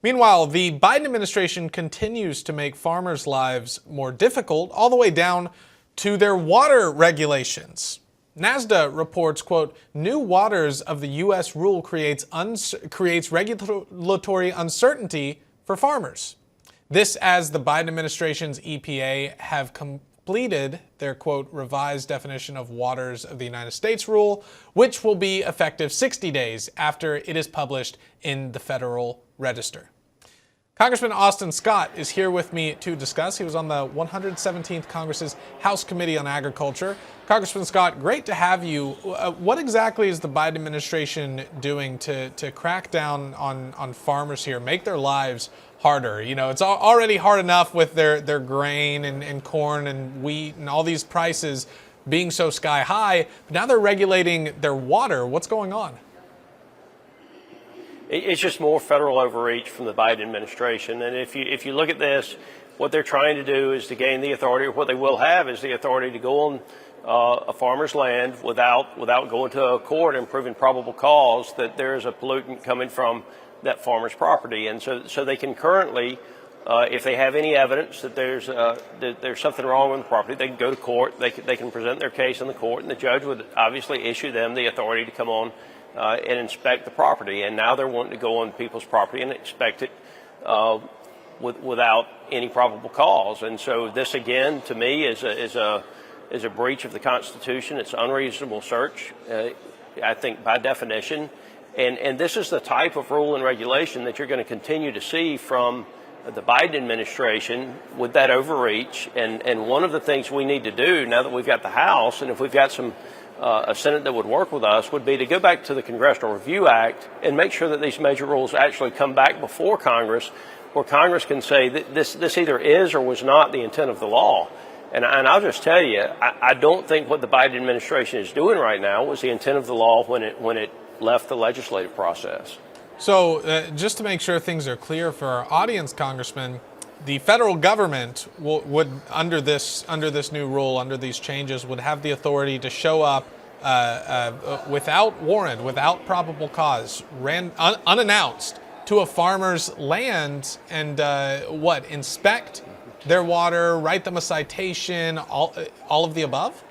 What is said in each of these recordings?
Meanwhile, the Biden administration continues to make farmers' lives more difficult, all the way down to their water regulations. NASDA reports, quote, new waters of the U.S. rule creates regulatory uncertainty for farmers. This as the Biden administration's EPA have completed their, quote, revised definition of waters of the United States rule, which will be effective 60 days after it is published in the Federal Register. Congressman Austin Scott is here with me to discuss. He was on the 117th Congress's House Committee on Agriculture. Congressman Scott, great to have you. What exactly is the Biden administration doing to crack down on farmers here, make their lives harder? You know, it's already hard enough with their grain and corn and wheat and all these prices being so sky high, but now they're regulating their water. What's going on? It's just more federal overreach from the Biden administration. And if you look at this, what they're trying to do is to gain the authority, or what they will have is the authority to go on a farmer's land without going to a court and proving probable cause that there is a pollutant coming from that farmer's property. And so they can currently, if they have any evidence that there's something wrong with the property, they can go to court. They can present their case in the court, and the judge would obviously issue them the authority to come on and inspect the property. And now they're wanting to go on people's property and inspect it without any probable cause. And so this, again, to me, is a breach of the Constitution. It's unreasonable search, I think, by definition. And this is the type of rule and regulation that you're going to continue to see from the Biden administration with that overreach. And one of the things we need to do now that we've got the House, and if we've got a Senate that would work with us, would be to go back to the Congressional Review Act and make sure that these major rules actually come back before Congress, where Congress can say that this either is or was not the intent of the law. And I'll just tell you, I don't think what the Biden administration is doing right now was the intent of the law when it left the legislative process. So just to make sure things are clear for our audience, Congressman, the federal government would, under this new rule, under these changes, would have the authority to show up without warrant, without probable cause, unannounced, to a farmer's land and inspect their water, write them a citation, all of the above?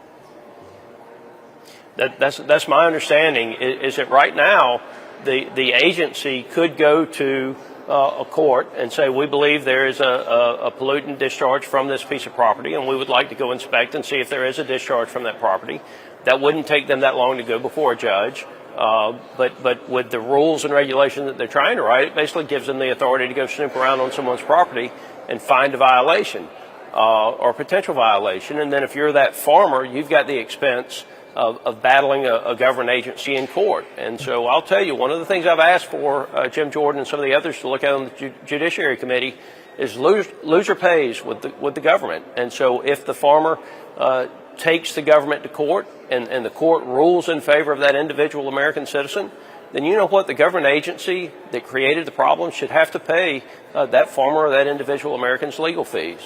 That's my understanding. Is that right now the agency could go to a court and say, we believe there is a pollutant discharge from this piece of property, and we would like to go inspect and see if there is a discharge from that property. That wouldn't take them that long to go before a judge. But with the rules and regulations that they're trying to write, it basically gives them the authority to go snoop around on someone's property and find a violation or potential violation. And then if you're that farmer, you've got the expense of battling a government agency in court. And so I'll tell you, one of the things I've asked for Jim Jordan and some of the others to look at on the Judiciary Committee is loser pays with the government. And so if the farmer takes the government to court and the court rules in favor of that individual American citizen, then you know what? The government agency that created the problem should have to pay that farmer or that individual American's legal fees.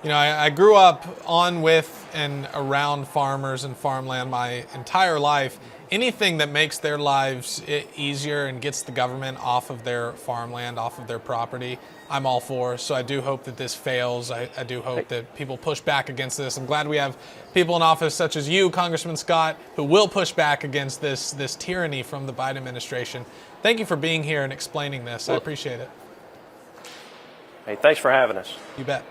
You know, I grew up on, with, and around farmers and farmland my entire life. Anything that makes their lives easier and gets the government off of their farmland, off of their property, I'm all for. So I do hope that this fails. I do hope that people push back against this. I'm glad we have people in office such as you, Congressman Scott, who will push back against this tyranny from the Biden administration. Thank you for being here and explaining this. I appreciate it. Hey, thanks for having us. You bet.